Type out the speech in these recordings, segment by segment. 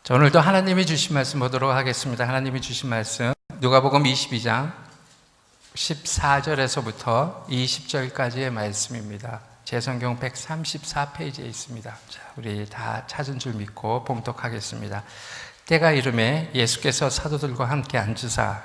자, 오늘도 하나님이 주신 말씀 보도록 하겠습니다. 하나님이 주신 말씀 누가복음 22장 14절에서부터 20절까지의 말씀입니다. 제 성경 134페이지에 있습니다. 자, 우리 다 찾은 줄 믿고 봉독하겠습니다. 때가 이르매 예수께서 사도들과 함께 앉으사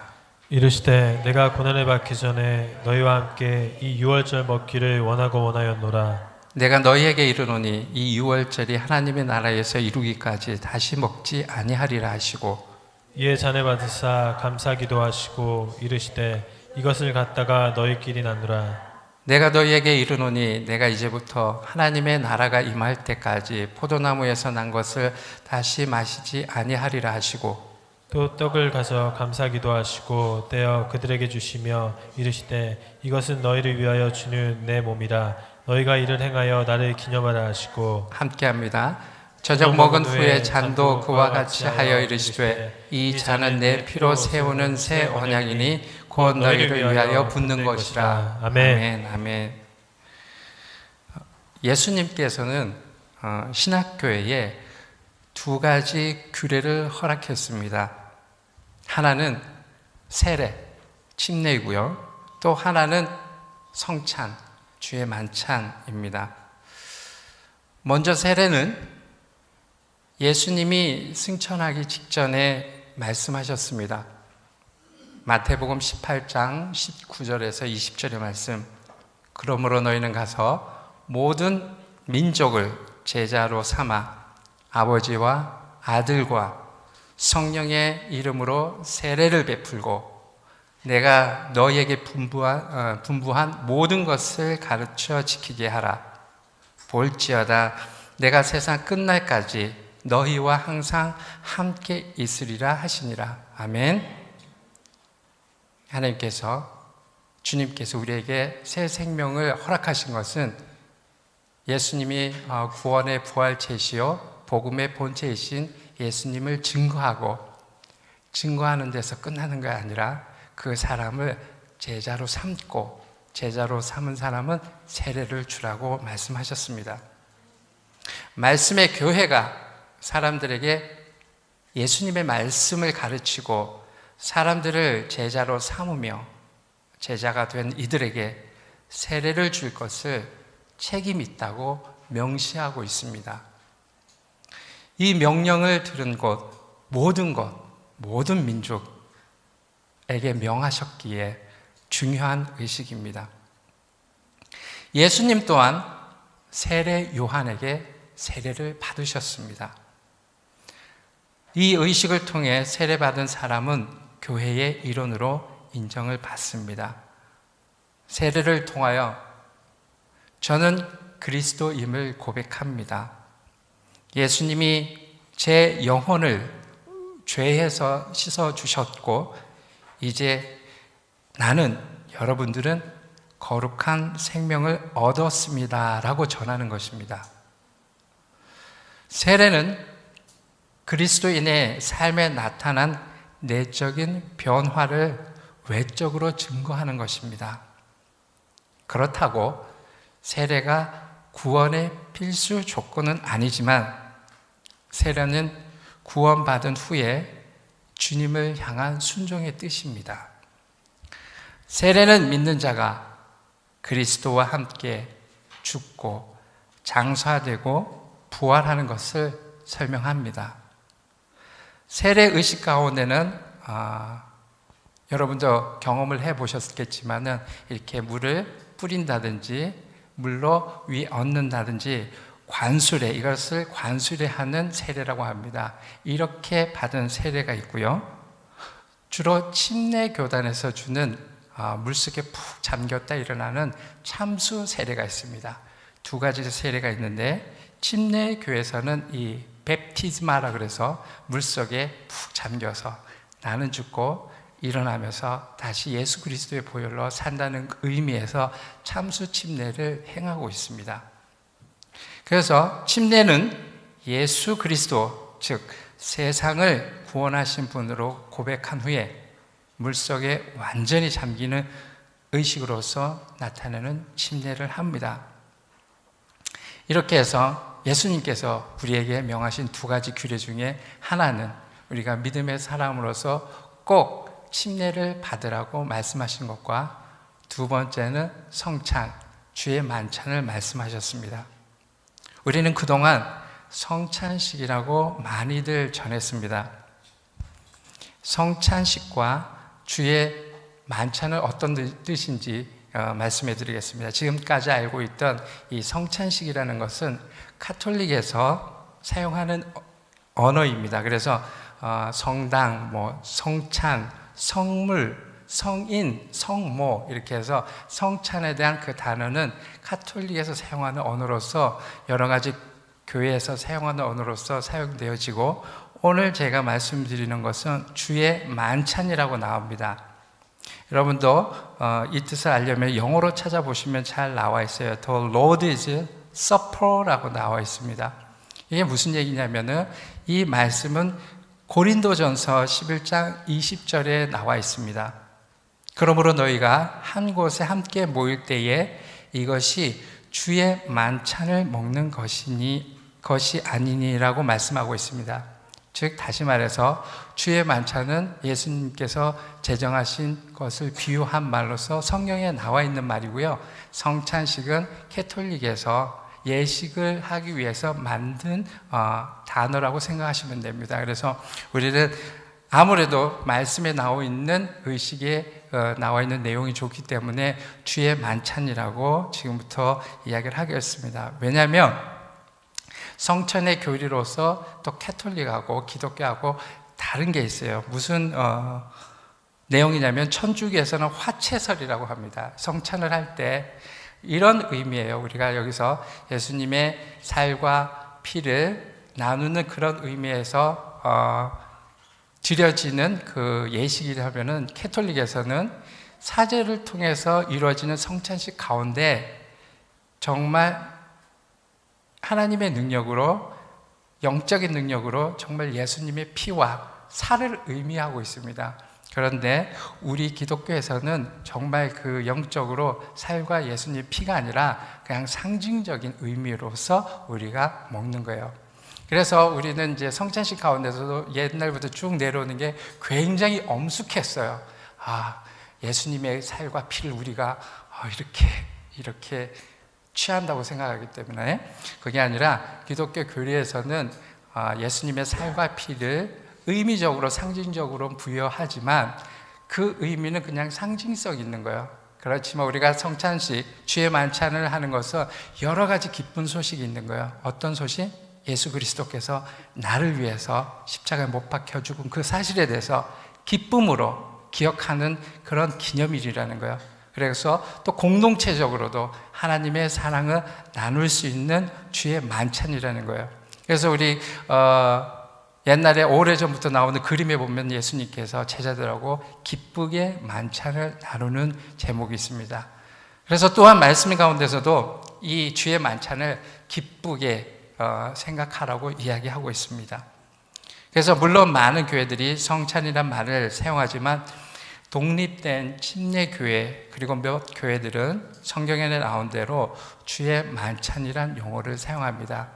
이르시되 내가 고난을 받기 전에 너희와 함께 이 유월절 먹기를 원하고 원하였노라. 내가 너희에게 이르노니 이 유월절이 하나님의 나라에서 이루기까지 다시 먹지 아니하리라 하시고 이에 잔을 받으사 감사 기도하시고 이르시되 이것을 갖다가 너희끼리 나누라. 내가 너희에게 이르노니 내가 이제부터 하나님의 나라가 임할 때까지 포도나무에서 난 것을 다시 마시지 아니하리라 하시고 또 떡을 가져 감사 기도하시고 떼어 그들에게 주시며 이르시되 이것은 너희를 위하여 주는 내 몸이라. 너희가 이를 행하여 나를 기념하라 하시고 함께합니다. 저녁 먹은 후에 잔도 그와 같이 하여 이르시되 이 잔은 내 피로 세우는 새 언약이니 곧 너희를 위하여 붓는 것이라. 아멘. 아멘. 예수님께서는 신학교회에 두 가지 규례를 허락했습니다. 하나는 세례, 침례이고요. 또 하나는 성찬, 주의 만찬입니다. 먼저 세례는 예수님이 승천하기 직전에 말씀하셨습니다. 마태복음 18장 19절에서 20절의 말씀. 그러므로 너희는 가서 모든 민족을 제자로 삼아 아버지와 아들과 성령의 이름으로 세례를 베풀고 내가 너희에게 분부한 모든 것을 가르쳐 지키게 하라. 볼지어다 내가 세상 끝날까지 너희와 항상 함께 있으리라 하시니라. 아멘. 하나님께서 주님께서 우리에게 새 생명을 허락하신 것은 예수님이 구원의 부활체시요 복음의 본체이신 예수님을 증거하는 데서 끝나는 게 아니라 그 사람을 제자로 삼고 제자로 삼은 사람은 세례를 주라고 말씀하셨습니다. 말씀의 교회가 사람들에게 예수님의 말씀을 가르치고 사람들을 제자로 삼으며 제자가 된 이들에게 세례를 줄 것을 책임 있다고 명시하고 있습니다. 이 명령을 들은 모든 민족에게 명하셨기에 중요한 의식입니다. 예수님 또한 세례 요한에게 세례를 받으셨습니다. 이 의식을 통해 세례받은 사람은 교회의 일원으로 인정을 받습니다. 세례를 통하여 저는 그리스도임을 고백합니다. 예수님이 제 영혼을 죄에서 씻어주셨고 이제 여러분들은 거룩한 생명을 얻었습니다 라고 전하는 것입니다. 세례는 그리스도인의 삶에 나타난 내적인 변화를 외적으로 증거하는 것입니다. 그렇다고 세례가 구원의 필수 조건은 아니지만 세례는 구원받은 후에 주님을 향한 순종의 뜻입니다. 세례는 믿는 자가 그리스도와 함께 죽고 장사되고 부활하는 것을 설명합니다. 세례 의식 가운데는 여러분도 경험을 해보셨겠지만 이렇게 물을 뿌린다든지 물로 위 얹는다든지 이것을 관수례하는 세례라고 합니다. 이렇게 받은 세례가 있고요. 주로 침례 교단에서 주는 물속에 푹 잠겼다 일어나는 참수 세례가 있습니다. 두 가지 세례가 있는데 침례 교회에서는 이 베프티스마라 그래서 물속에 푹 잠겨서 나는 죽고 일어나면서 다시 예수 그리스도의 보혈로 산다는 의미에서 참수 침례를 행하고 있습니다. 그래서 침례는 예수 그리스도, 즉 세상을 구원하신 분으로 고백한 후에 물속에 완전히 잠기는 의식으로서 나타내는 침례를 합니다. 이렇게 해서 예수님께서 우리에게 명하신 두 가지 규례 중에 하나는 우리가 믿음의 사람으로서 꼭 침례를 받으라고 말씀하신 것과 두 번째는 성찬, 주의 만찬을 말씀하셨습니다. 우리는 그동안 성찬식이라고 많이들 전했습니다. 성찬식과 주의 만찬은 어떤 뜻인지 말씀해 드리겠습니다. 지금까지 알고 있던 이 성찬식이라는 것은 카톨릭에서 사용하는 언어입니다. 그래서 성당, 성찬, 성물, 성인, 성모 이렇게 해서 성찬에 대한 그 단어는 카톨릭에서 사용하는 언어로서 여러 가지 교회에서 사용하는 언어로서 사용되어지고, 오늘 제가 말씀드리는 것은 주의 만찬이라고 나옵니다. 여러분도 이 뜻을 알려면 영어로 찾아보시면 잘 나와 있어요. The Lord's Supper라고 나와 있습니다. 이게 무슨 얘기냐면은 이 말씀은 고린도전서 11장 20절에 나와 있습니다. 그러므로 너희가 한 곳에 함께 모일 때에 이것이 주의 만찬을 먹는 것이 아니니라고 말씀하고 있습니다. 즉 다시 말해서 주의 만찬은 예수님께서 제정하신 것을 비유한 말로서 성경에 나와 있는 말이고요. 성찬식은 캐톨릭에서 예식을 하기 위해서 만든 단어라고 생각하시면 됩니다. 그래서 우리는 아무래도 말씀에 나와 있는 의식에 나와 있는 내용이 좋기 때문에 주의 만찬이라고 지금부터 이야기를 하겠습니다. 왜냐하면 성찬의 교리로서 또 캐톨릭하고 기독교하고 다른 게 있어요. 무슨 내용이냐면 천주교에서는 화채설이라고 합니다. 성찬을 할 때 이런 의미예요. 우리가 여기서 예수님의 살과 피를 나누는 그런 의미에서 드려지는 그 예식이라면은 캐톨릭에서는 사제를 통해서 이루어지는 성찬식 가운데 정말 하나님의 능력으로, 영적인 능력으로 정말 예수님의 피와 살을 의미하고 있습니다. 그런데 우리 기독교에서는 정말 그 영적으로 살과 예수님의 피가 아니라 그냥 상징적인 의미로서 우리가 먹는 거예요. 그래서 우리는 이제 성찬식 가운데서도 옛날부터 쭉 내려오는 게 굉장히 엄숙했어요. 예수님의 살과 피를 우리가 이렇게 취한다고 생각하기 때문에, 그게 아니라 기독교 교리에서는 예수님의 살과 피를 의미적으로 상징적으로 부여하지만 그 의미는 그냥 상징성 있는 거예요. 그렇지만 우리가 성찬식, 주의 만찬을 하는 것은 여러 가지 기쁜 소식이 있는 거예요. 어떤 소식? 예수 그리스도께서 나를 위해서 십자가에 못 박혀 죽은 그 사실에 대해서 기쁨으로 기억하는 그런 기념일이라는 거예요. 그래서 또 공동체적으로도 하나님의 사랑을 나눌 수 있는 주의 만찬이라는 거예요. 그래서 우리 옛날에 오래전부터 나오는 그림에 보면 예수님께서 제자들하고 기쁘게 만찬을 나누는 제목이 있습니다. 그래서 또한 말씀 가운데서도 이 주의 만찬을 기쁘게 생각하라고 이야기하고 있습니다. 그래서 물론 많은 교회들이 성찬이란 말을 사용하지만 독립된 침례교회 그리고 몇 교회들은 성경에 나온 대로 주의 만찬이란 용어를 사용합니다.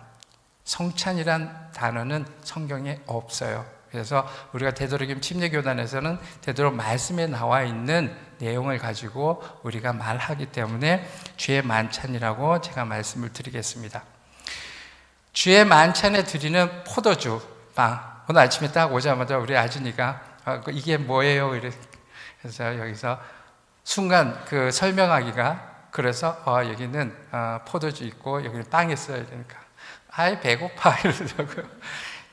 성찬이란 단어는 성경에 없어요. 그래서 우리가 되도록이면 침례교단에서는 되도록 말씀에 나와 있는 내용을 가지고 우리가 말하기 때문에 주의 만찬이라고 제가 말씀을 드리겠습니다. 주의 만찬에 드리는 포도주 빵, 오늘 아침에 딱 오자마자 우리 아진이가 이게 뭐예요? 그래서 여기서 순간 그 설명하기가, 그래서 여기는 포도주 있고 여기는 빵이 있어야 되니까 배고파 이러더라고요.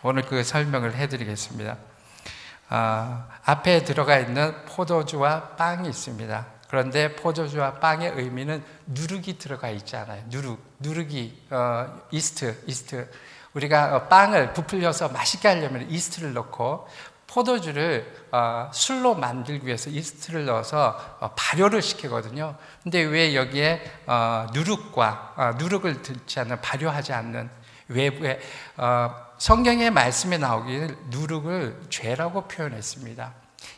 오늘 그 설명을 해드리겠습니다. 앞에 들어가 있는 포도주와 빵이 있습니다. 그런데 포도주와 빵의 의미는 누룩이 들어가 있지 않아요. 누룩이 이스트. 우리가 빵을 부풀려서 맛있게 하려면 이스트를 넣고, 포도주를 술로 만들기 위해서 이스트를 넣어서 발효를 시키거든요. 근데 왜 여기에 누룩을 넣지 않는, 발효하지 않는 외부에 성경의 말씀에 나오기를 누룩을 죄라고 표현했습니다.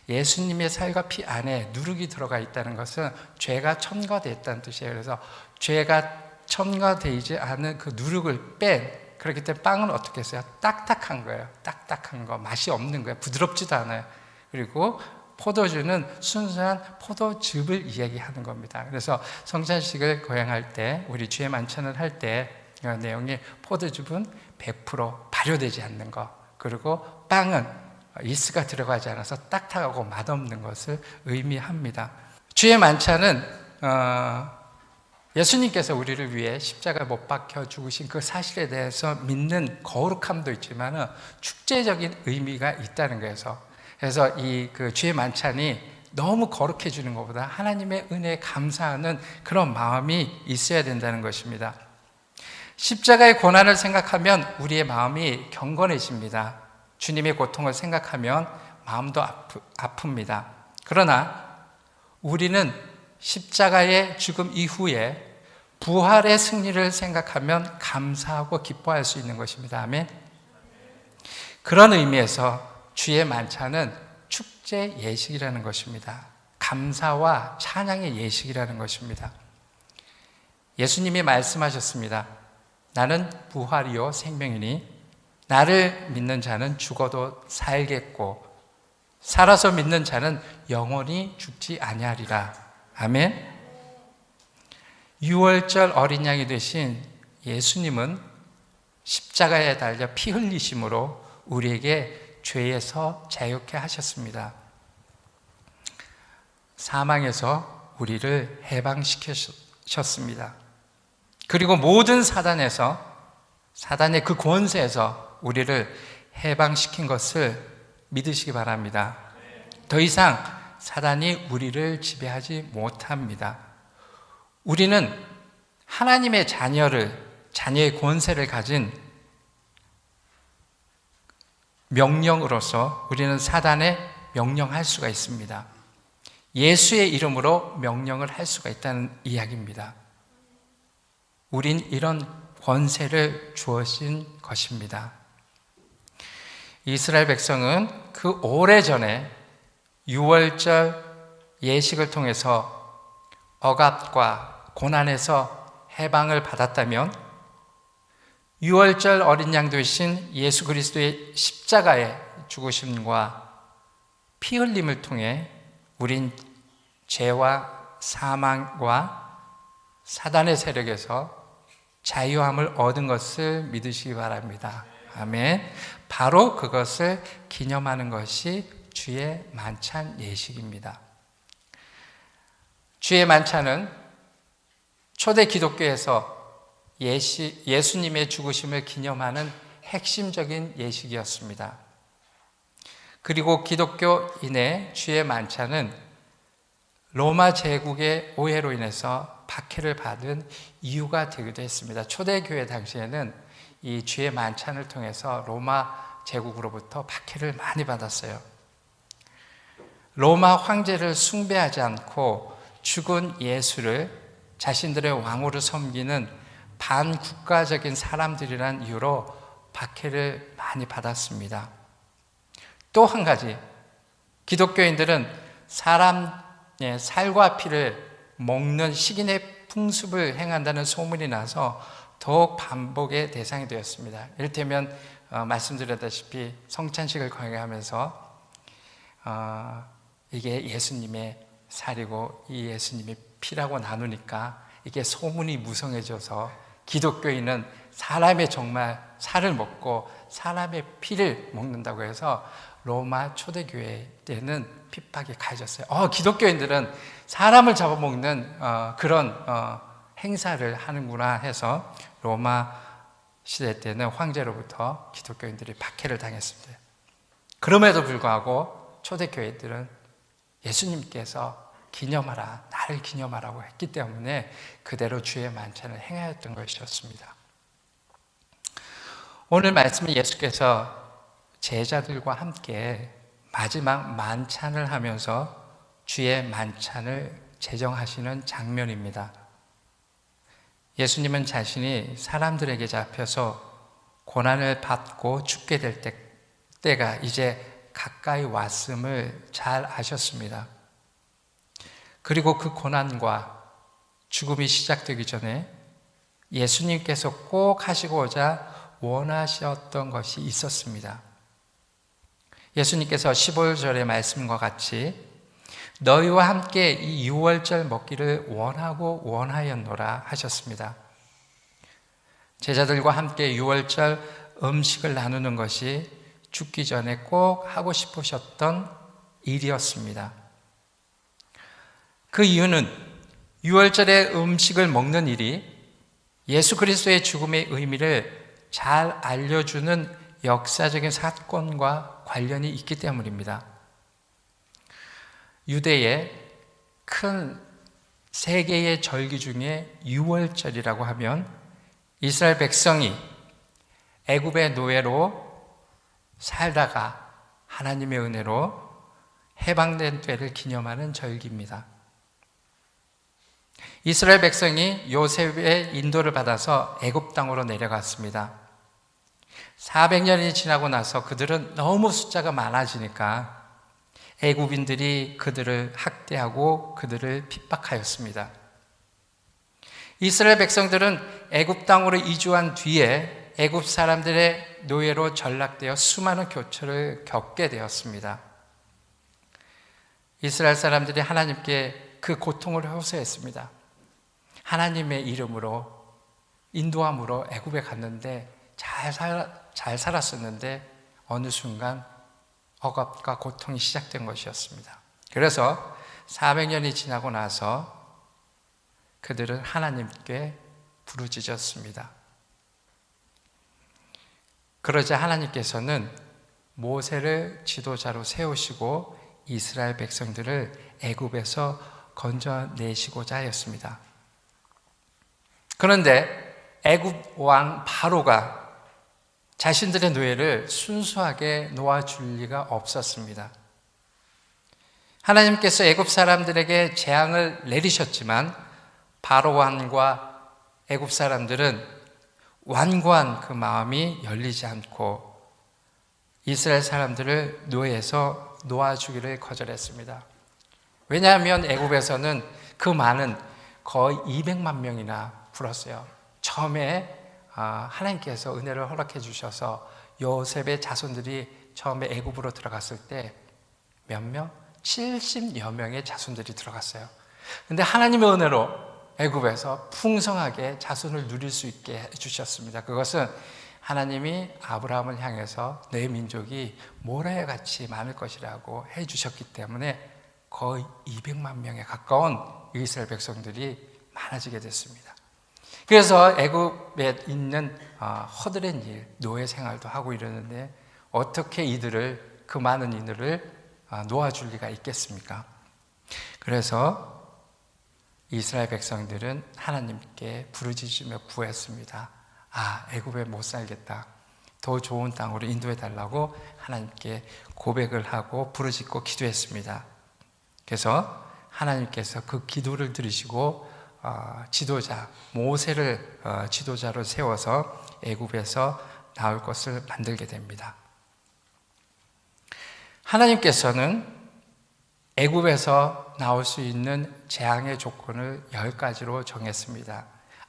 예수님의 살과 피 안에 누룩이 들어가 있다는 것은 죄가 첨가됐다는 뜻이에요. 그래서 죄가 첨가되지 않은 그 누룩을 뺀 그렇기 때문에 빵은 어떻게 했어요? 딱딱한 거예요. 딱딱한 거, 맛이 없는 거예요. 부드럽지도 않아요. 그리고 포도주는 순수한 포도즙을 이야기하는 겁니다. 그래서 성찬식을 거행할 때, 우리 주의 만찬을 할 때 내용이 포도즙은 100% 발효되지 않는 것, 그리고 빵은 이스트가 들어가지 않아서 딱딱하고 맛없는 것을 의미합니다. 주의 만찬은 예수님께서 우리를 위해 십자가에 못 박혀 죽으신 그 사실에 대해서 믿는 거룩함도 있지만 축제적인 의미가 있다는 거예요. 그래서 그 주의 만찬이 너무 거룩해지는 것보다 하나님의 은혜에 감사하는 그런 마음이 있어야 된다는 것입니다. 십자가의 고난을 생각하면 우리의 마음이 경건해집니다. 주님의 고통을 생각하면 마음도 아픕니다. 그러나 우리는 십자가의 죽음 이후에 부활의 승리를 생각하면 감사하고 기뻐할 수 있는 것입니다. 아멘. 그런 의미에서 주의 만찬은 축제 예식이라는 것입니다. 감사와 찬양의 예식이라는 것입니다. 예수님이 말씀하셨습니다. 나는 부활이요 생명이니 나를 믿는 자는 죽어도 살겠고 살아서 믿는 자는 영원히 죽지 아니하리라. 아멘. 유월절 어린 양이 되신 예수님은 십자가에 달려 피 흘리심으로 우리에게 죄에서 자유케 하셨습니다. 사망에서 우리를 해방시키셨습니다. 그리고 모든 사단의 그 권세에서 우리를 해방시킨 것을 믿으시기 바랍니다. 더 이상 사단이 우리를 지배하지 못합니다. 우리는 하나님의 자녀의 권세를 가진 명령으로서 우리는 사단에 명령할 수가 있습니다. 예수의 이름으로 명령을 할 수가 있다는 이야기입니다. 우린 이런 권세를 주어진 것입니다. 이스라엘 백성은 그 오래전에 유월절 예식을 통해서 억압과 고난에서 해방을 받았다면 유월절 어린 양 되신 예수 그리스도의 십자가의 죽으심과 피 흘림을 통해 우린 죄와 사망과 사단의 세력에서 자유함을 얻은 것을 믿으시기 바랍니다. 아멘. 바로 그것을 기념하는 것이 주의 만찬 예식입니다. 주의 만찬은 초대 기독교에서 예수님의 죽으심을 기념하는 핵심적인 예식이었습니다. 그리고 기독교인의 주의 만찬은 로마 제국의 오해로 인해서 박해를 받은 이유가 되기도 했습니다. 초대교회 당시에는 이 주의 만찬을 통해서 로마 제국으로부터 박해를 많이 받았어요. 로마 황제를 숭배하지 않고 죽은 예수를 자신들의 왕으로 섬기는 반국가적인 사람들이란 이유로 박해를 많이 받았습니다. 또 한 가지, 기독교인들은 사람의 살과 피를 먹는 식인의 풍습을 행한다는 소문이 나서 더욱 반복의 대상이 되었습니다. 이를테면 말씀드렸다시피 성찬식을 거행하면서 이게 예수님의 살이고 이 예수님의 피라고 나누니까 이게 소문이 무성해져서 기독교인은 사람의 정말 살을 먹고 사람의 피를 먹는다고 해서 로마 초대교회 때는 핍박이 가해졌어요. 기독교인들은 사람을 잡아먹는 그런 행사를 하는구나 해서 로마 시대 때는 황제로부터 기독교인들이 박해를 당했습니다. 그럼에도 불구하고 초대교회들은 예수님께서 기념하라, 나를 기념하라고 했기 때문에 그대로 주의 만찬을 행하였던 것이었습니다. 오늘 말씀은 예수께서 제자들과 함께 마지막 만찬을 하면서 주의 만찬을 제정하시는 장면입니다. 예수님은 자신이 사람들에게 잡혀서 고난을 받고 죽게 될 때가 이제 가까이 왔음을 잘 아셨습니다. 그리고 그 고난과 죽음이 시작되기 전에 예수님께서 꼭 하시고자 원하셨던 것이 있었습니다. 예수님께서 15절의 말씀과 같이 너희와 함께 이 유월절 먹기를 원하고 원하였노라 하셨습니다. 제자들과 함께 유월절 음식을 나누는 것이 죽기 전에 꼭 하고 싶으셨던 일이었습니다. 그 이유는 유월절에 음식을 먹는 일이 예수 그리스도의 죽음의 의미를 잘 알려주는 역사적인 사건과 관련이 있기 때문입니다. 유대의 큰 세 개의 절기 중에 유월절이라고 하면 이스라엘 백성이 애굽의 노예로 살다가 하나님의 은혜로 해방된 때를 기념하는 절기입니다. 이스라엘 백성이 요셉의 인도를 받아서 애굽 땅으로 내려갔습니다. 400년이 지나고 나서 그들은 너무 숫자가 많아지니까 애굽인들이 그들을 학대하고 그들을 핍박하였습니다. 이스라엘 백성들은 애굽 땅으로 이주한 뒤에 애굽 사람들의 노예로 전락되어 수많은 교초를 겪게 되었습니다. 이스라엘 사람들이 하나님께 그 고통을 호소했습니다. 하나님의 이름으로 인도함으로 애굽에 갔는데 잘 살았었는데 어느 순간 억압과 고통이 시작된 것이었습니다. 그래서 400년이 지나고 나서 그들은 하나님께 부르짖었습니다. 그러자 하나님께서는 모세를 지도자로 세우시고 이스라엘 백성들을 애굽에서 건져내시고자 하였습니다. 그런데 애굽 왕 바로가 자신들의 노예를 순수하게 놓아줄 리가 없었습니다. 하나님께서 애굽 사람들에게 재앙을 내리셨지만 바로 왕과 애굽 사람들은 완고한 그 마음이 열리지 않고 이스라엘 사람들을 노예에서 놓아주기를 거절했습니다. 왜냐하면 애굽에서는 그 많은 거의 200만 명이나 불었어요. 처음에 하나님께서 은혜를 허락해 주셔서 요셉의 자손들이 처음에 애굽으로 들어갔을 때 몇 명? 70여 명의 자손들이 들어갔어요. 근데 하나님의 은혜로 애굽에서 풍성하게 자손을 누릴 수 있게 해주셨습니다. 그것은 하나님이 아브라함을 향해서 내 민족이 모래같이 많을 것이라고 해주셨기 때문에 거의 200만 명에 가까운 이스라엘 백성들이 많아지게 됐습니다. 그래서 애굽에 있는 허드렛 일, 노예 생활도 하고 이러는데 어떻게 그 많은 이들을 놓아줄 리가 있겠습니까? 그래서 이스라엘 백성들은 하나님께 부르짖으며 구했습니다. 애굽에 못 살겠다. 더 좋은 땅으로 인도해 달라고 하나님께 고백을 하고 부르짖고 기도했습니다. 그래서 하나님께서 그 기도를 들으시고 지도자 모세를 지도자로 세워서 애굽에서 나올 것을 만들게 됩니다. 하나님께서는 애굽에서 나올 수 있는 재앙의 조건을 10가지로 정했습니다.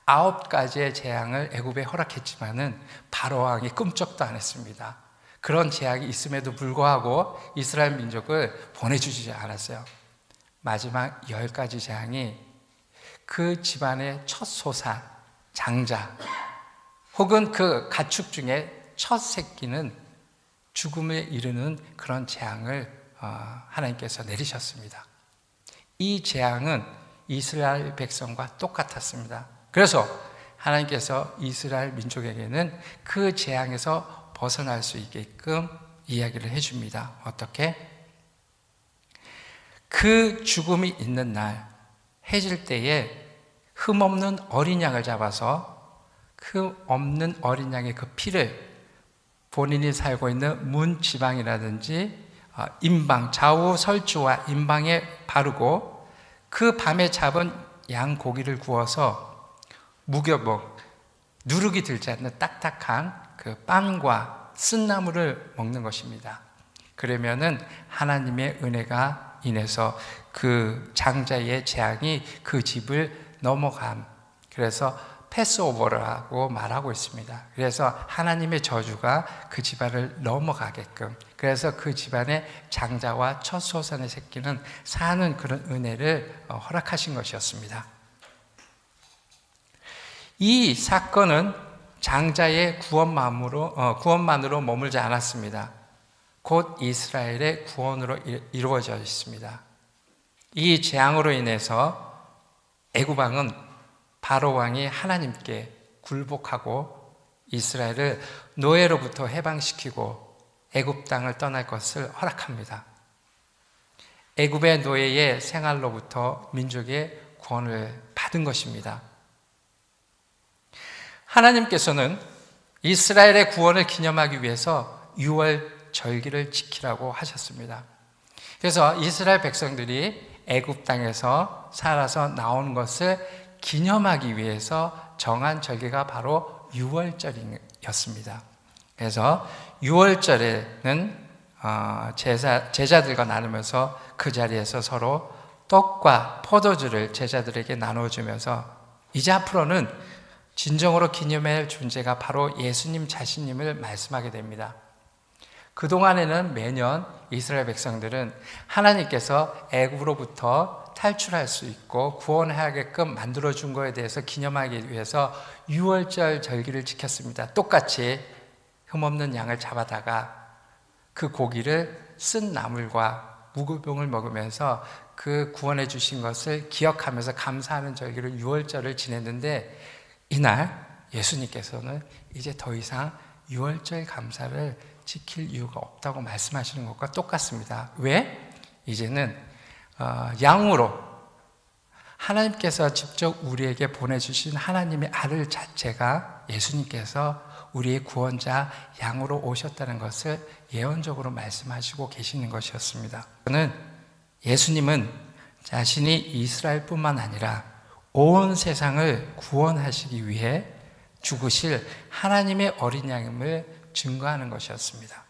9가지의 재앙을 애굽에 허락했지만은 바로 왕이 꿈쩍도 안 했습니다. 그런 재앙이 있음에도 불구하고 이스라엘 민족을 보내주지 않았어요. 마지막 10가지 재앙이 그 집안의 첫 소산, 장자 혹은 그 가축 중에 첫 새끼는 죽음에 이르는 그런 재앙을 하나님께서 내리셨습니다. 이 재앙은 이스라엘 백성과 똑같았습니다. 그래서 하나님께서 이스라엘 민족에게는 그 재앙에서 벗어날 수 있게끔 이야기를 해줍니다. 어떻게? 그 죽음이 있는 날 해질 때에 흠없는 어린 양을 잡아서 그 없는 어린 양의 그 피를 본인이 살고 있는 문 지방이라든지 임방, 좌우 설주와 임방에 바르고 그 밤에 잡은 양 고기를 구워서 무교복, 누룩이 들지 않는 딱딱한 그 빵과 쓴나물을 먹는 것입니다. 그러면은 하나님의 은혜가 인해서 그 장자의 재앙이 그 집을 넘어감. 그래서 패스오버라고 말하고 있습니다. 그래서 하나님의 저주가 그 집안을 넘어가게끔, 그래서 그 집안의 장자와 첫 소산의 새끼는 사는 그런 은혜를 허락하신 것이었습니다. 이 사건은 장자의 구원만으로 머물지 않았습니다. 곧 이스라엘의 구원으로 이루어져 있습니다. 이 재앙으로 인해서 애굽 왕은 바로 왕이 하나님께 굴복하고 이스라엘을 노예로부터 해방시키고 애굽 땅을 떠날 것을 허락합니다. 애굽의 노예의 생활로부터 민족의 구원을 받은 것입니다. 하나님께서는 이스라엘의 구원을 기념하기 위해서 6월 절기를 지키라고 하셨습니다. 그래서 이스라엘 백성들이 애굽 땅에서 살아서 나온 것을 기념하기 위해서 정한 절기가 바로 6월절이었습니다. 그래서 6월절에는 제자들과 나누면서 그 자리에서 서로 떡과 포도주를 제자들에게 나눠주면서 이제 앞으로는 진정으로 기념할 존재가 바로 예수님 자신님을 말씀하게 됩니다. 그동안에는 매년 이스라엘 백성들은 하나님께서 애굽으로부터 탈출할 수 있고 구원하게끔 만들어준 것에 대해서 기념하기 위해서 6월절 절기를 지켰습니다. 똑같이 흠없는 양을 잡아다가 그 고기를 쓴 나물과 무교병을 먹으면서 그 구원해 주신 것을 기억하면서 감사하는 절기를 6월절을 지냈는데, 이날 예수님께서는 이제 더 이상 6월절 감사를 지킬 이유가 없다고 말씀하시는 것과 똑같습니다. 왜? 이제는 양으로 하나님께서 직접 우리에게 보내주신 하나님의 아들 자체가 예수님께서 우리의 구원자 양으로 오셨다는 것을 예언적으로 말씀하시고 계시는 것이었습니다. 저는 예수님은 자신이 이스라엘뿐만 아니라 온 세상을 구원하시기 위해 죽으실 하나님의 어린 양임을 증거하는 것이었습니다.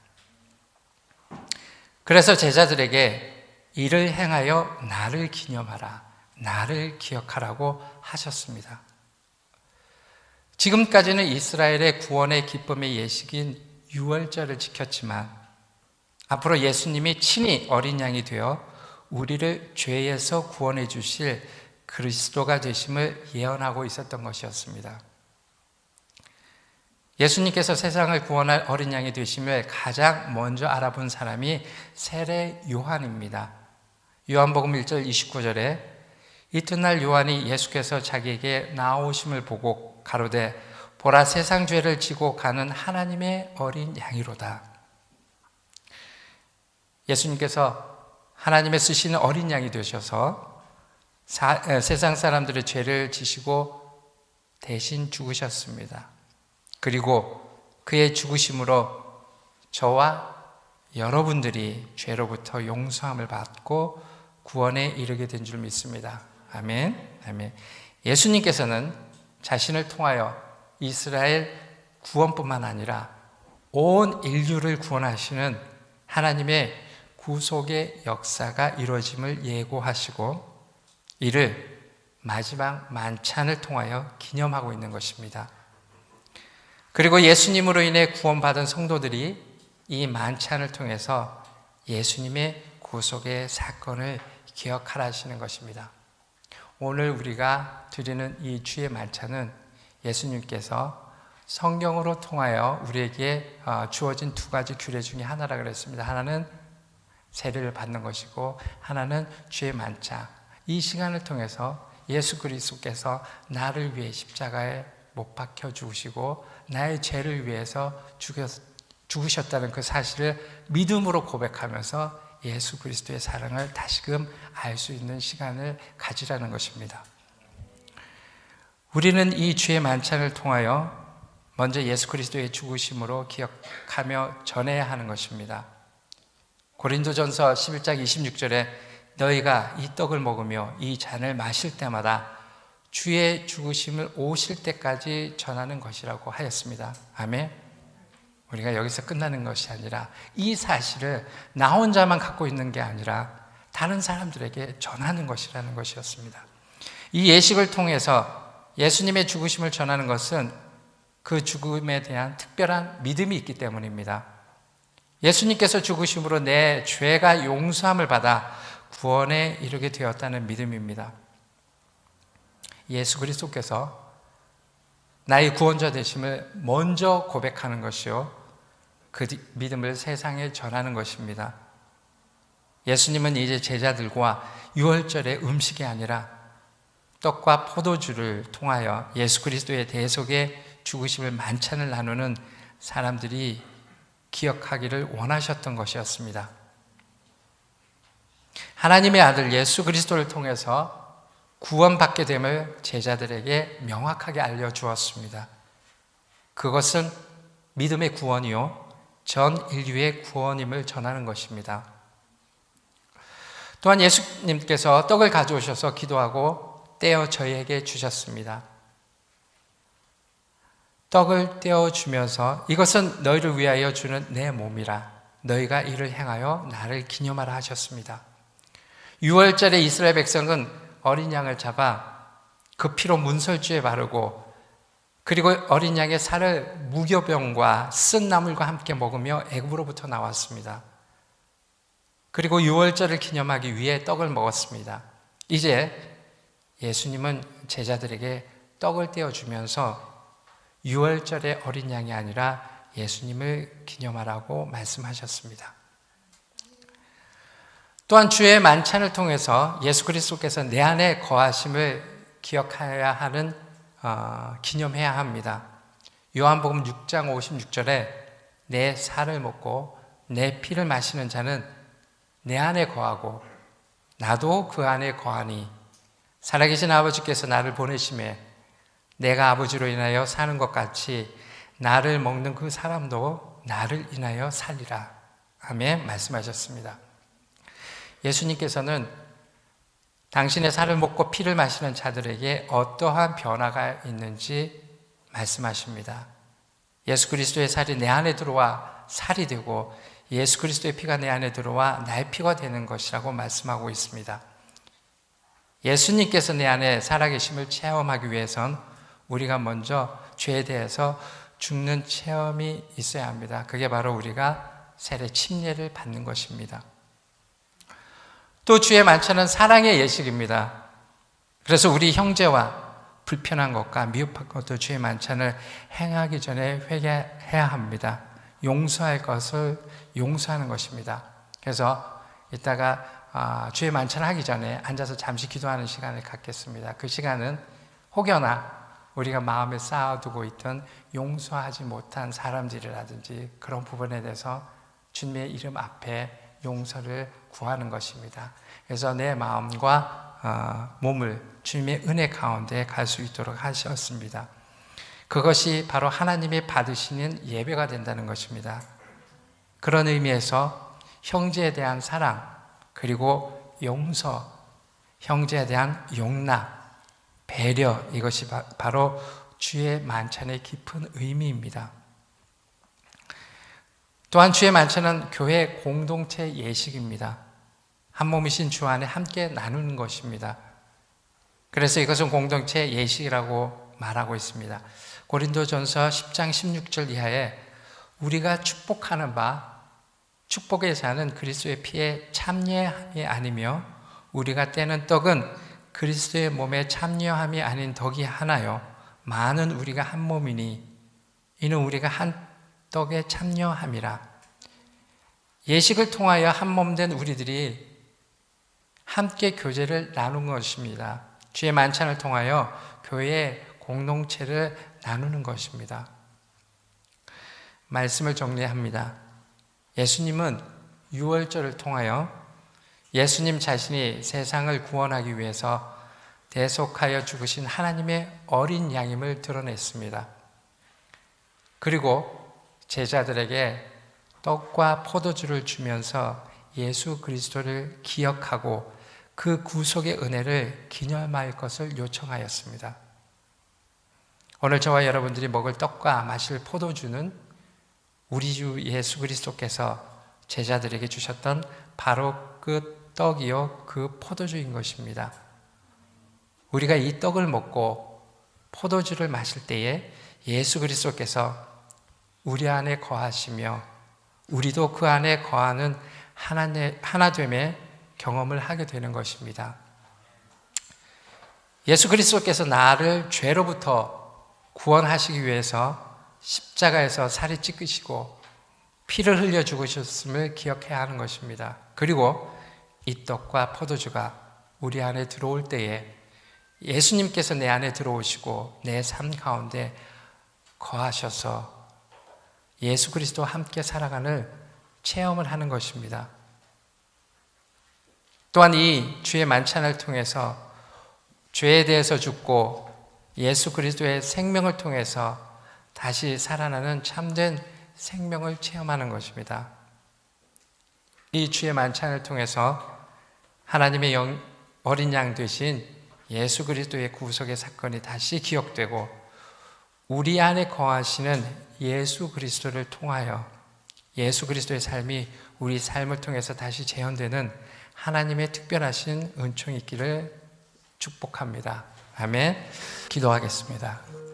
그래서 제자들에게 이를 행하여 나를 기념하라, 나를 기억하라고 하셨습니다. 지금까지는 이스라엘의 구원의 기쁨의 예식인 6월절을 지켰지만 앞으로 예수님이 친히 어린 양이 되어 우리를 죄에서 구원해 주실 그리스도가 되심을 예언하고 있었던 것이었습니다. 예수님께서 세상을 구원할 어린 양이 되심을 가장 먼저 알아본 사람이 세례 요한입니다. 요한복음 1절 29절에 이튿날 요한이 예수께서 자기에게 나오심을 보고 가로되 보라 세상 죄를 지고 가는 하나님의 어린 양이로다. 예수님께서 하나님의 쓰시는 어린 양이 되셔서 세상 사람들의 죄를 지시고 대신 죽으셨습니다. 그리고 그의 죽으심으로 저와 여러분들이 죄로부터 용서함을 받고 구원에 이르게 된 줄 믿습니다. 아멘. 아멘. 예수님께서는 자신을 통하여 이스라엘 구원뿐만 아니라 온 인류를 구원하시는 하나님의 구속의 역사가 이루어짐을 예고하시고 이를 마지막 만찬을 통하여 기념하고 있는 것입니다. 그리고 예수님으로 인해 구원받은 성도들이 이 만찬을 통해서 예수님의 구속의 사건을 기억하라 하시는 것입니다. 오늘 우리가 드리는 이 주의 만찬은 예수님께서 성경으로 통하여 우리에게 주어진 두 가지 규례 중에 하나라 그랬습니다. 하나는 세례를 받는 것이고 하나는 주의 만찬. 이 시간을 통해서 예수 그리스도께서 나를 위해 십자가에 못 박혀 죽으시고 나의 죄를 위해서 죽으셨다는 그 사실을 믿음으로 고백하면서 예수 그리스도의 사랑을 다시금 알 수 있는 시간을 가지라는 것입니다. 우리는 이 주의 만찬을 통하여 먼저 예수 그리스도의 죽으심으로 기억하며 전해야 하는 것입니다. 고린도전서 11장 26절에 너희가 이 떡을 먹으며 이 잔을 마실 때마다 주의 죽으심을 오실 때까지 전하는 것이라고 하였습니다. 아멘. 우리가 여기서 끝나는 것이 아니라 이 사실을 나 혼자만 갖고 있는 게 아니라 다른 사람들에게 전하는 것이라는 것이었습니다. 이 예식을 통해서 예수님의 죽으심을 전하는 것은 그 죽음에 대한 특별한 믿음이 있기 때문입니다. 예수님께서 죽으심으로 내 죄가 용서함을 받아 구원에 이르게 되었다는 믿음입니다. 예수 그리스도께서 나의 구원자 되심을 먼저 고백하는 것이요, 그 믿음을 세상에 전하는 것입니다. 예수님은 이제 제자들과 유월절의 음식이 아니라 떡과 포도주를 통하여 예수 그리스도의 대속의 죽으심을 만찬을 나누는 사람들이 기억하기를 원하셨던 것이었습니다. 하나님의 아들 예수 그리스도를 통해서 구원받게 됨을 제자들에게 명확하게 알려주었습니다. 그것은 믿음의 구원이요, 전 인류의 구원임을 전하는 것입니다. 또한 예수님께서 떡을 가져오셔서 기도하고 떼어 저희에게 주셨습니다. 떡을 떼어주면서 이것은 너희를 위하여 주는 내 몸이라, 너희가 이를 행하여 나를 기념하라 하셨습니다. 유월절에 이스라엘 백성은 어린 양을 잡아 그 피로 문설주에 바르고, 그리고 어린 양의 살을 무교병과 쓴 나물과 함께 먹으며 애굽으로부터 나왔습니다. 그리고 유월절을 기념하기 위해 떡을 먹었습니다. 이제 예수님은 제자들에게 떡을 떼어주면서 유월절의 어린 양이 아니라 예수님을 기념하라고 말씀하셨습니다. 또한 주의 만찬을 통해서 예수 그리스도께서 내 안에 거하심을 기억해야 하는, 기념해야 합니다. 요한복음 6장 56절에 내 살을 먹고 내 피를 마시는 자는 내 안에 거하고 나도 그 안에 거하니 살아계신 아버지께서 나를 보내심에 내가 아버지로 인하여 사는 것 같이 나를 먹는 그 사람도 나를 인하여 살리라. 아멘 말씀하셨습니다. 예수님께서는 당신의 살을 먹고 피를 마시는 자들에게 어떠한 변화가 있는지 말씀하십니다. 예수 그리스도의 살이 내 안에 들어와 살이 되고 예수 그리스도의 피가 내 안에 들어와 나의 피가 되는 것이라고 말씀하고 있습니다. 예수님께서 내 안에 살아계심을 체험하기 위해선 우리가 먼저 죄에 대해서 죽는 체험이 있어야 합니다. 그게 바로 우리가 세례 침례를 받는 것입니다. 또 주의 만찬은 사랑의 예식입니다. 그래서 우리 형제와 불편한 것과 미흡한 것도 주의 만찬을 행하기 전에 회개해야 합니다. 용서할 것을 용서하는 것입니다. 그래서 이따가 주의 만찬을 하기 전에 앉아서 잠시 기도하는 시간을 갖겠습니다. 그 시간은 혹여나 우리가 마음에 쌓아두고 있던 용서하지 못한 사람들이라든지 그런 부분에 대해서 주님의 이름 앞에 용서를 구하는 것입니다. 그래서 내 마음과 몸을 주님의 은혜 가운데 갈 수 있도록 하셨습니다. 그것이 바로 하나님이 받으시는 예배가 된다는 것입니다. 그런 의미에서 형제에 대한 사랑, 그리고 용서, 형제에 대한 용납, 배려, 이것이 바로 주의 만찬의 깊은 의미입니다. 또한 주의 만찬은 교회 공동체 예식입니다. 한 몸이신 주 안에 함께 나누는 것입니다. 그래서 이것은 공동체 예식이라고 말하고 있습니다. 고린도전서 10장 16절 이하에 우리가 축복하는 바, 축복의 자는 그리스도의 피에 참여함이 아니며 우리가 떼는 떡은 그리스도의 몸에 참여함이 아닌 덕이 하나요 많은 우리가 한 몸이니 이는 우리가 한 떡에 참여함이라. 예식을 통하여 한 몸 된 우리들이 함께 교제를 나눈 것입니다. 주의 만찬을 통하여 교회의 공동체를 나누는 것입니다. 말씀을 정리합니다. 예수님은 유월절을 통하여 예수님 자신이 세상을 구원하기 위해서 대속하여 죽으신 하나님의 어린 양임을 드러냈습니다. 그리고 제자들에게 떡과 포도주를 주면서 예수 그리스도를 기억하고 그 구속의 은혜를 기념할 것을 요청하였습니다. 오늘 저와 여러분들이 먹을 떡과 마실 포도주는 우리 주 예수 그리스도께서 제자들에게 주셨던 바로 그 떡이요 그 포도주인 것입니다. 우리가 이 떡을 먹고 포도주를 마실 때에 예수 그리스도께서 우리 안에 거하시며 우리도 그 안에 거하는 하나됨의 경험을 하게 되는 것입니다. 예수 그리스도께서 나를 죄로부터 구원하시기 위해서 십자가에서 살이 찢기시고 피를 흘려 죽으셨음을 기억해야 하는 것입니다. 그리고 이 떡과 포도주가 우리 안에 들어올 때에 예수님께서 내 안에 들어오시고 내 삶 가운데 거하셔서 예수 그리스도와 함께 살아가는 체험을 하는 것입니다. 또한 이 주의 만찬을 통해서 죄에 대해서 죽고 예수 그리스도의 생명을 통해서 다시 살아나는 참된 생명을 체험하는 것입니다. 이 주의 만찬을 통해서 하나님의 어린 양 되신 예수 그리스도의 구속의 사건이 다시 기억되고 우리 안에 거하시는 예수 그리스도를 통하여 예수 그리스도의 삶이 우리 삶을 통해서 다시 재현되는 하나님의 특별하신 은총이 있기를 축복합니다. 아멘. 기도하겠습니다.